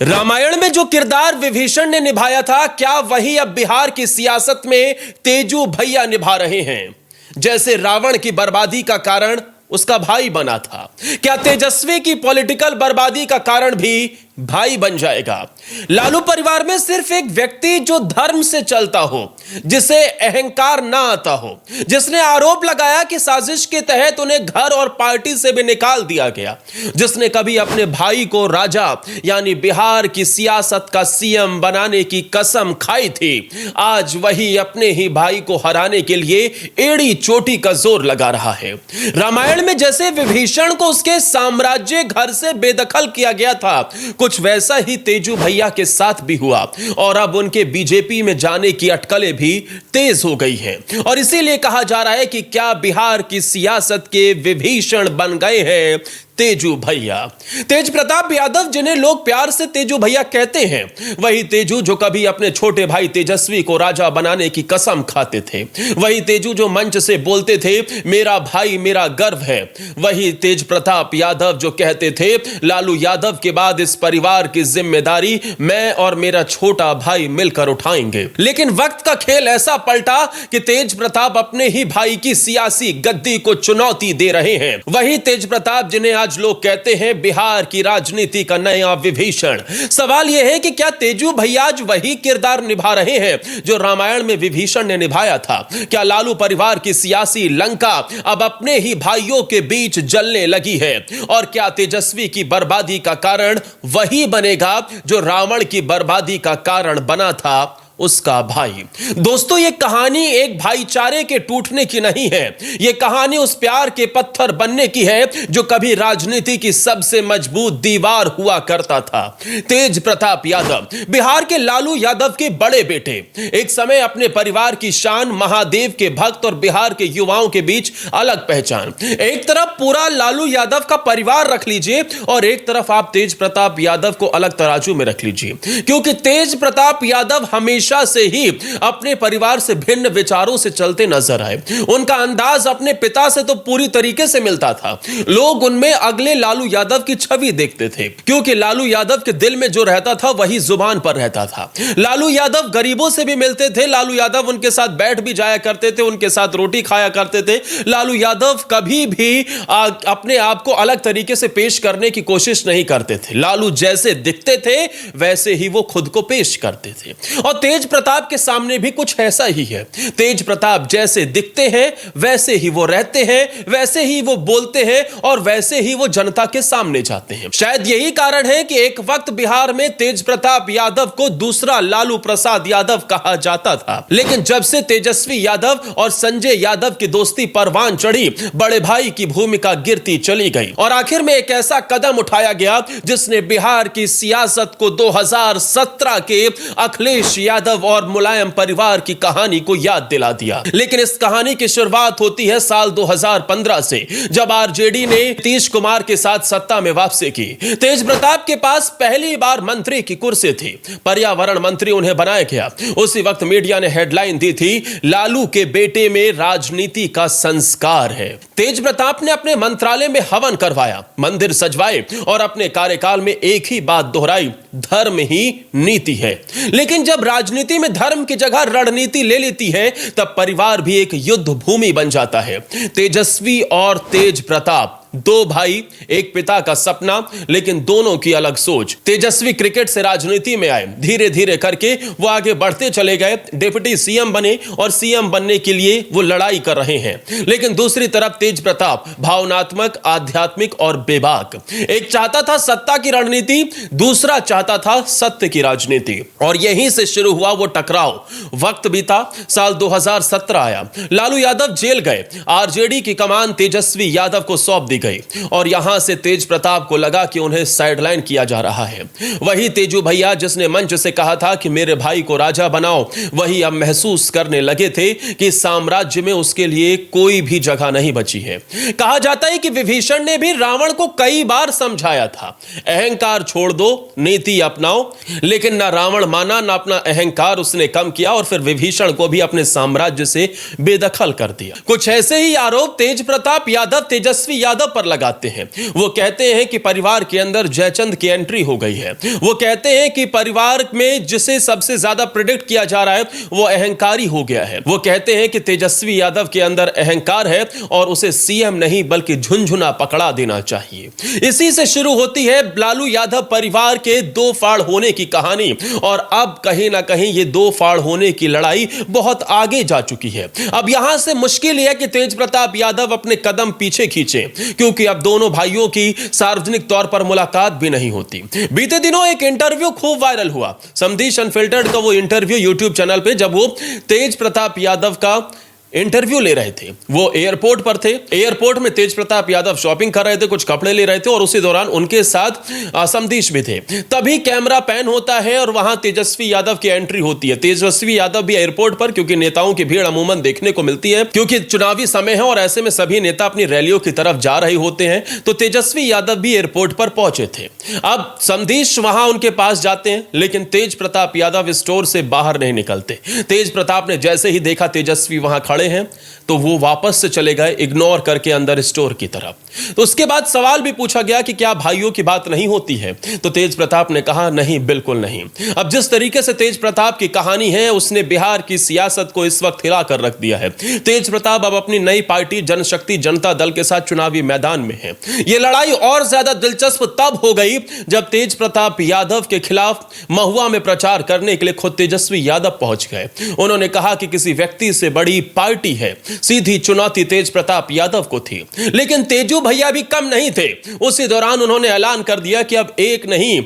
रामायण में जो किरदार विभीषण ने निभाया था, क्या वही अब बिहार की सियासत में तेजू भैया निभा रहे हैं? जैसे रावण की बर्बादी का कारण उसका भाई बना था, क्या तेजस्वी की पॉलिटिकल बर्बादी का कारण भी भाई बन जाएगा? लालू परिवार में सिर्फ एक व्यक्ति जो धर्म से चलता हो, जिसे अहंकार ना आता हो, जिसने आरोप लगाया कि साजिश के तहत उन्हें घर और पार्टी से भी निकाल दिया गया, जिसने कभी अपने भाई को राजा यानी बिहार की सियासत का सीएम बनाने की कसम खाई थी, आज वही अपने ही भाई को हराने के लिए एड़ी चोटी का जोर लगा रहा है। रामायण में जैसे विभीषण को उसके साम्राज्य घर से बेदखल किया गया था, कुछ वैसा ही तेजू भैया के साथ भी हुआ और अब उनके बीजेपी में जाने की अटकलें भी तेज हो गई हैं। और इसीलिए कहा जा रहा है कि क्या बिहार की सियासत के विभीषण बन गए हैं तेजू भैया। तेज प्रताप यादव, जिन्हें लोग प्यार से तेजू भैया कहते हैं, वही तेजू जो कभी अपने छोटे भाई तेजस्वी को राजा बनाने की कसम खाते थे, वही तेजू जो मंच से बोलते थे मेरा भाई मेरा गर्व है, वही तेज प्रताप यादव जो कहते थे लालू यादव के बाद इस परिवार की जिम्मेदारी मैं और मेरा छोटा भाई मिलकर उठाएंगे। लेकिन वक्त का खेल ऐसा पलटा कि तेज प्रताप अपने ही भाई की सियासी गद्दी को चुनौती दे रहे हैं। वही तेज प्रताप जिन्हें आज लोग कहते हैं बिहार की राजनीति का नया विभीषण। सवाल यह है कि क्या तेजू भैया आज वही किरदार निभा रहे हैं जो रामायण में विभीषण ने निभाया था? क्या लालू परिवार की सियासी लंका अब अपने ही भाइयों के बीच जलने लगी है? और क्या तेजस्वी की बर्बादी का कारण वही बनेगा जो रावण की बर्बादी का कारण बना था उसका भाई? दोस्तों, यह कहानी एक भाईचारे के टूटने की नहीं है, यह कहानी उस प्यार के पत्थर बनने की है जो कभी राजनीति की सबसे मजबूत दीवार हुआ करता था। तेज प्रताप यादव बिहार के लालू यादव के बड़े बेटे, एक समय अपने परिवार की शान, महादेव के भक्त और बिहार के युवाओं के बीच अलग पहचान। एक तरफ पूरा लालू यादव का परिवार रख लीजिए और एक तरफ आप तेज प्रताप यादव को अलग तराजू में रख लीजिए, क्योंकि तेज प्रताप यादव हमेशा से ही अपने परिवार से भिन्न विचारों से चलते नजर आए। उनका अंदाज अपने पिता से तो पूरी तरीके से मिलता था। लोग उनमें अगले लालू यादव की छवि देखते थे, क्योंकि लालू यादव के दिल में जो रहता था वही जुबान पर रहता था। लालू यादव गरीबों से भी मिलते थे, लालू यादव उनके साथ बैठ भी जाया करते थे, उनके साथ रोटी खाया करते थे। लालू यादव कभी भी अपने आप को अलग तरीके से पेश करने की कोशिश नहीं करते थे। लालू जैसे दिखते थे वैसे ही वो खुद को पेश करते थे। और तेज प्रताप के सामने भी कुछ ऐसा ही है। तेज प्रताप जैसे दिखते हैं वैसे ही वो रहते हैं, वैसे ही वो बोलते हैं और वैसे ही वो जनता के सामने जाते हैं। शायद यही कारण है कि एक वक्त बिहार में तेज प्रताप यादव को दूसरा लालू प्रसाद यादव कहा जाता था। लेकिन जब से तेजस्वी यादव और संजय यादव की दोस्ती परवान चढ़ी, बड़े भाई की भूमिका गिरती चली गई और आखिर में एक ऐसा कदम उठाया गया जिसने बिहार की सियासत को 2017 के अखिलेश यादव और मुलायम परिवार की कहानी को याद दिला दिया। लेकिन इस कहानी की शुरुआत होती है साल 2015 से, जब आरजेडी ने नीतीश कुमार के साथ सत्ता में वापसी की। तेज प्रताप के पास पहली बार मंत्री की कुर्सी थी, पर्यावरण मंत्री उन्हें बनाया गया। उसी वक्त मीडिया ने हेडलाइन दी थी लालू के बेटे में राजनीति का संस्कार है। तेज प्रताप ने अपने मंत्रालय में हवन करवाया, मंदिर सजवाए और अपने कार्यकाल में एक ही बात दोहराई, धर्म ही नीति है। लेकिन जब राजनीति में धर्म की जगह रणनीति ले लेती है तब परिवार भी एक युद्ध भूमि बन जाता है। तेजस्वी और तेज प्रताप, दो भाई, एक पिता का सपना, लेकिन दोनों की अलग सोच। तेजस्वी क्रिकेट से राजनीति में आए, धीरे धीरे करके वो आगे बढ़ते चले गए, डिप्टी सीएम बने और सीएम बनने के लिए वो लड़ाई कर रहे हैं। लेकिन दूसरी तरफ तेज प्रताप भावनात्मक, आध्यात्मिक और बेबाक। एक चाहता था सत्ता की रणनीति, दूसरा चाहता था सत्य की राजनीति, और यहीं से शुरू हुआ वो टकराव। वक्त बीता, साल 2017 आया, लालू यादव जेल गए, आरजेडी की कमान तेजस्वी यादव को सौंप दी गई और यहां से तेज प्रताप को लगा कि उन्हें साइडलाइन किया जा रहा है। वही तेजू भैया जिसने मंच से कहा था कि मेरे भाई को राजा बनाओ, वही अब महसूस करने लगे थे कि साम्राज्य में उसके लिए कोई भी जगह नहीं बची है। कहा जाता है कि विभीषण ने भी रावण को कई बार समझाया था, अहंकार छोड़ दो, नीति अपनाओ, लेकिन ना रावण माना, ना अपना अहंकार उसने कम किया और फिर विभीषण को भी अपने साम्राज्य से बेदखल कर दिया। कुछ ऐसे ही आरोप तेज प्रताप यादव, तेजस्वी यादव पर लगाते हैं। वो कहते हैं कि परिवार के अंदर जयचंद की एंट्री हो गई है। वो कहते हैं कि परिवार में जिसे सबसे ज्यादा प्रेडिक्ट किया जा रहा है वो अहंकारी हो गया है। वो कहते हैं कि तेजस्वी यादव के अंदर अहंकार है और उसे सीएम नहीं बल्कि झुनझुना पकड़ा देना चाहिए। इसी से शुरू होती है लालू यादव परिवार के दो फाड़ होने की कहानी और अब कहीं ना कहीं ये दो फाड़ होने की लड़ाई बहुत आगे जा चुकी है। अब यहां से मुश्किल यह है कि तेज प्रताप यादव अपने कदम पीछे खींचे, क्योंकि अब दोनों भाइयों की सार्वजनिक तौर पर मुलाकात भी नहीं होती। बीते दिनों एक इंटरव्यू खूब वायरल हुआ, समधीश अनफिल्टर्ड का वो इंटरव्यू यूट्यूब चैनल पे, जब वो तेज प्रताप यादव का इंटरव्यू ले रहे थे। वो एयरपोर्ट पर थे। एयरपोर्ट में तेज प्रताप यादव शॉपिंग कर रहे थे, कुछ कपड़े ले रहे थे और उसी दौरान उनके साथ समधीश भी थे। तभी कैमरा पैन होता है और वहां तेजस्वी यादव की एंट्री होती है। तेजस्वी यादव भी एयरपोर्ट पर, क्योंकि नेताओं की भीड़ अमूमन देखने को मिलती है, क्योंकि चुनावी समय है और ऐसे में सभी नेता अपनी रैलियों की तरफ जा रहे होते हैं, तो तेजस्वी यादव भी एयरपोर्ट पर पहुंचे थे। अब समधीश वहां उनके पास जाते हैं, लेकिन तेज प्रताप यादव स्टोर से बाहर नहीं निकलते। तेज प्रताप ने जैसे ही देखा तेजस्वी वहां खड़े हैं तो वो वापस से चले गए, इग्नोर करके अंदर स्टोर की तरफ। तो उसके बाद सवाल भी पूछा गया कि क्या भाइयों की बात नहीं होती है, तो तेज प्रताप ने कहा नहीं, बिल्कुल नहीं। अब जिस तरीके से तेज प्रताप की कहानी है उसने बिहार की सियासत को इस वक्त हिला कर रख दिया है। तेज प्रताप अब अपनी नई पार्टी जनशक्ति जनता दल के साथ चुनावी मैदान में है। यह लड़ाई और ज्यादा दिलचस्प तब हो गई जब तेज प्रताप यादव के खिलाफ महुआ में प्रचार करने के लिए खुद तेजस्वी यादव पहुंच गए। उन्होंने कहा कि किसी व्यक्ति से बड़ी पार्टी है, सीधी चुनौती तेज प्रताप यादव को थी। लेकिन तेजू भैया भी कम नहीं थे। उसी दौरान उन्होंने ऐलान कर दिया कि अब एक नहीं,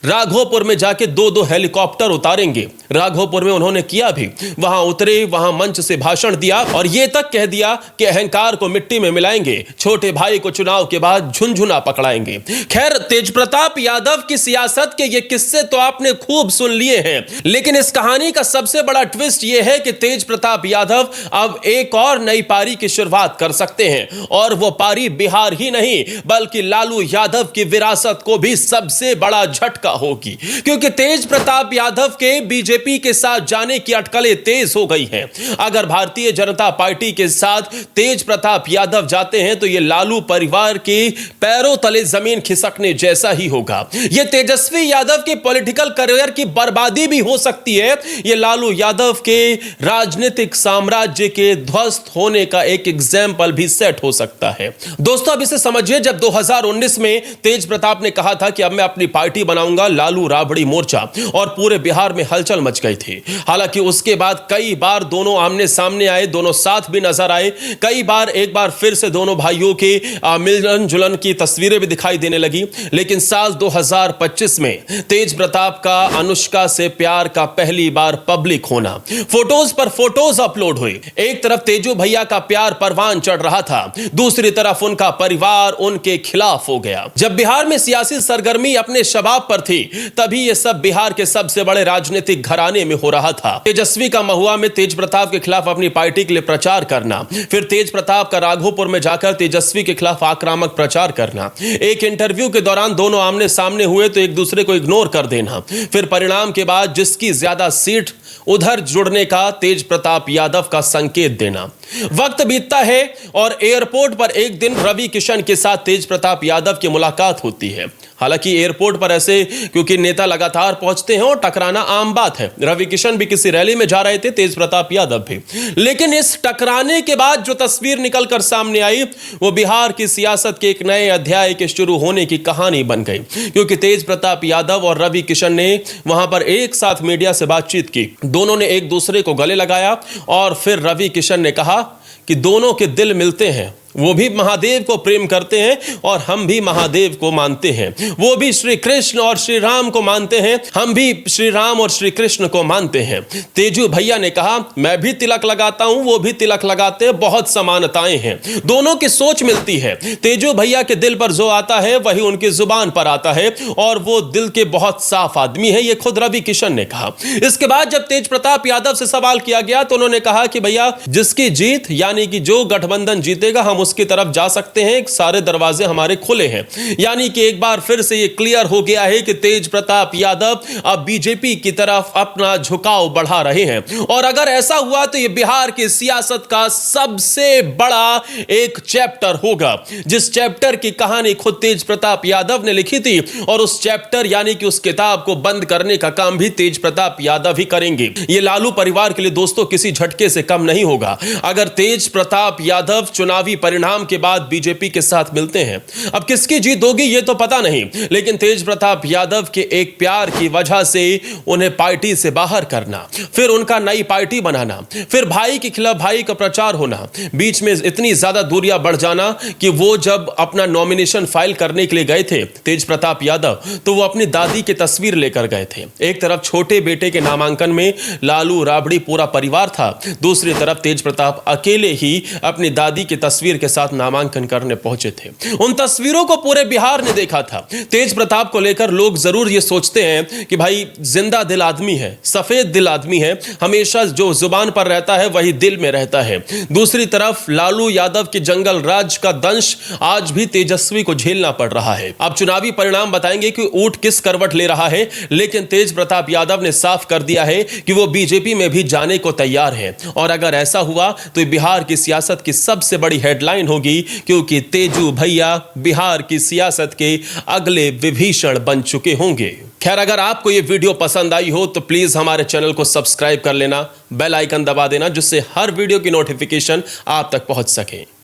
राघोपुर में जाके दो हेलीकॉप्टर उतारेंगे। राघोपुर में उन्होंने किया भी, वहां उतरे, वहां मंच से भाषण दिया और यह तक कह दिया कि अहंकार को मिट्टी में मिलाएंगे, छोटे भाई को चुनाव के बाद झुनझुना पकड़ाएंगे। खैर, तेज प्रताप यादव की सियासत के ये किस्से तो आपने खूब सुन लिए हैं, लेकिन इस कहानी का सबसे बड़ा ट्विस्ट यह है कि तेज प्रताप यादव अब एक और नई पारी की शुरुआत कर सकते हैं और वो पारी बिहार ही नहीं बल्कि लालू यादव की विरासत को भी सबसे बड़ा झटका होगी, क्योंकि तेज प्रताप यादव के बीजेपी के साथ जाने की अटकलें तेज हो गई हैं। अगर भारतीय जनता पार्टी के साथ तेज प्रताप यादव जाते हैं तो यह लालू परिवार के पैरों तले जमीन खिसकने जैसा ही होगा। यह तेजस्वी यादव के पॉलिटिकल करियर की बर्बादी भी हो सकती है। यह लालू यादव के राजनीतिक साम्राज्य के ध्वस्त होने का एक एग्जाम्पल भी सेट हो सकता है। दोस्तों, अब इसे समझिए, जब 2019 में तेज प्रताप ने कहा था कि अब मैं अपनी पार्टी बनाऊंगा, लालू राबड़ी मोर्चा, और पूरे बिहार में हलचल मच गई थी। हालांकि उसके बाद कई बार दोनों आमने सामने आए, दोनों साथ भी नजर आए, कई बार एक बार फिर से दोनों भाइयों के मिलन जुलन की तस्वीरें भी दिखाई देने लगी। लेकिन साल 2025 में तेज प्रताप का अनुष्का से प्यार का पहली बार पब्लिक होना, फोटोज पर फोटोज अपलोड हुए। एक तरफ तेजू भैया का प्यार परवान चढ़ रहा था, दूसरी तरफ उनका परिवार उनके खिलाफ हो गया। जब बिहार में सियासी सरगर्मी अपने शबाब पर थी, तभी यह सब बिहार के सबसे बड़े राजनीतिक घराने में हो रहा था। तेजस्वी का महुआ में तेज प्रताप के खिलाफ अपनी पार्टी के लिए प्रचार करना, फिर तेज प्रताप का राघोपुर में जाकर तेजस्वी के खिलाफ आक्रामक प्रचार करना, एक इंटरव्यू के दौरान दोनों आमने सामने हुए तो एक दूसरे को इग्नोर कर देना, फिर परिणाम के बाद जिसकी ज्यादा सीट उधर जुड़ने का तेज प्रताप यादव का संकेत देना। वक्त बीतता है और एयरपोर्ट पर एक दिन रवि किशन के साथ तेज प्रताप यादव की मुलाकात होती है। हालांकि एयरपोर्ट पर ऐसे क्योंकि नेता लगातार पहुंचते हैं और टकराना आम बात है। रवि किशन भी किसी रैली में जा रहे थे, तेज प्रताप यादव भी। लेकिन इस टकराने के बाद जो तस्वीर निकलकर सामने आई वो बिहार की सियासत के एक नए अध्याय के शुरू होने की कहानी बन गई, क्योंकि तेज प्रताप यादव और रवि किशन ने वहां पर एक साथ मीडिया से बातचीत की। दोनों ने एक दूसरे को गले लगाया और फिर रवि किशन ने कहा कि दोनों के दिल मिलते हैं, वो भी महादेव को प्रेम करते हैं और हम भी महादेव को मानते हैं, वो भी श्री कृष्ण और श्री राम को मानते हैं, हम भी श्री राम और श्री कृष्ण को मानते हैं। तेजू भैया ने कहा मैं भी तिलक लगाता हूं, वो भी तिलक लगाते हैं, बहुत समानताएं हैं, दोनों की सोच मिलती है। तेजू भैया के दिल पर जो आता है वही उनकी जुबान पर आता है और वो दिल के बहुत साफ आदमी है, ये खुद रवि किशन ने कहा। इसके बाद जब तेज प्रताप यादव से सवाल किया गया तो उन्होंने कहा कि भैया जिसकी जीत यानी कि जो गठबंधन जीतेगा हम उसकी तरफ जा सकते हैं, सारे दरवाजे हमारे खुले हैं। यानी कि एक बार फिर से ये क्लियर हो गया है कि तेज प्रताप यादव अब बीजेपी की तरफ अपना झुकाव बढ़ा रहे हैं। और अगर ऐसा हुआ तो ये बिहार की सियासत का सबसे बड़ा एक चैप्टर होगा, जिस चैप्टर की कहानी खुद तेज प्रताप यादव ने लिखी थी, और उस चैप्टर यानी कि उस किताब को बंद करने का काम भी तेज प्रताप यादव ही करेंगे। ये लालू परिवार के लिए दोस्तों किसी झटके से कम नहीं होगा अगर तेज प्रताप यादव चुनावी परिणाम के बाद बीजेपी के साथ मिलते हैं। अब किसकी जीत होगी ये तो पता नहीं, लेकिन तेज प्रताप यादव के एक प्यार की वजह से उन्हें पार्टी से बाहर करना, फिर उनका नई पार्टी बनाना, फिर भाई के खिलाफ भाई का प्रचार होना, बीच में इतनी ज्यादा दूरियां बढ़ जाना कि वो जब अपना नॉमिनेशन फाइल करने के लिए गए थे तेज प्रताप यादव, तो वो अपनी दादी की तस्वीर लेकर गए थे। एक तरफ छोटे बेटे के नामांकन में लालू राबड़ी पूरा परिवार था, दूसरी तरफ तेज प्रताप अकेले ही अपनी दादी की तस्वीर के साथ नामांकन करने पहुंचे थे। उन तस्वीरों को पूरे बिहार ने देखा था। तेज प्रताप को लेकर लोग जरूर ये सोचते हैं कि भाई जिंदा दिल आदमी है, सफेद दिल आदमी है, हमेशा जो जुबान पर रहता है वही दिल में रहता है। दूसरी तरफ लालू यादव के जंगल राज का दंश आज भी तेजस्वी को झेलना पड़ रहा है। अब चुनावी परिणाम बताएंगे कि ऊंट किस करवट ले रहा है, लेकिन तेज प्रताप यादव ने साफ कर दिया है कि वो बीजेपी में भी जाने को तैयार है। और अगर ऐसा हुआ तो बिहार की सियासत की सबसे बड़ी हेडलाइन होगी, क्योंकि तेजू भैया बिहार की सियासत के अगले विभीषण बन चुके होंगे। खैर, अगर आपको यह वीडियो पसंद आई हो तो प्लीज हमारे चैनल को सब्सक्राइब कर लेना, बेल आइकन दबा देना, जिससे हर वीडियो की नोटिफिकेशन आप तक पहुंच सके।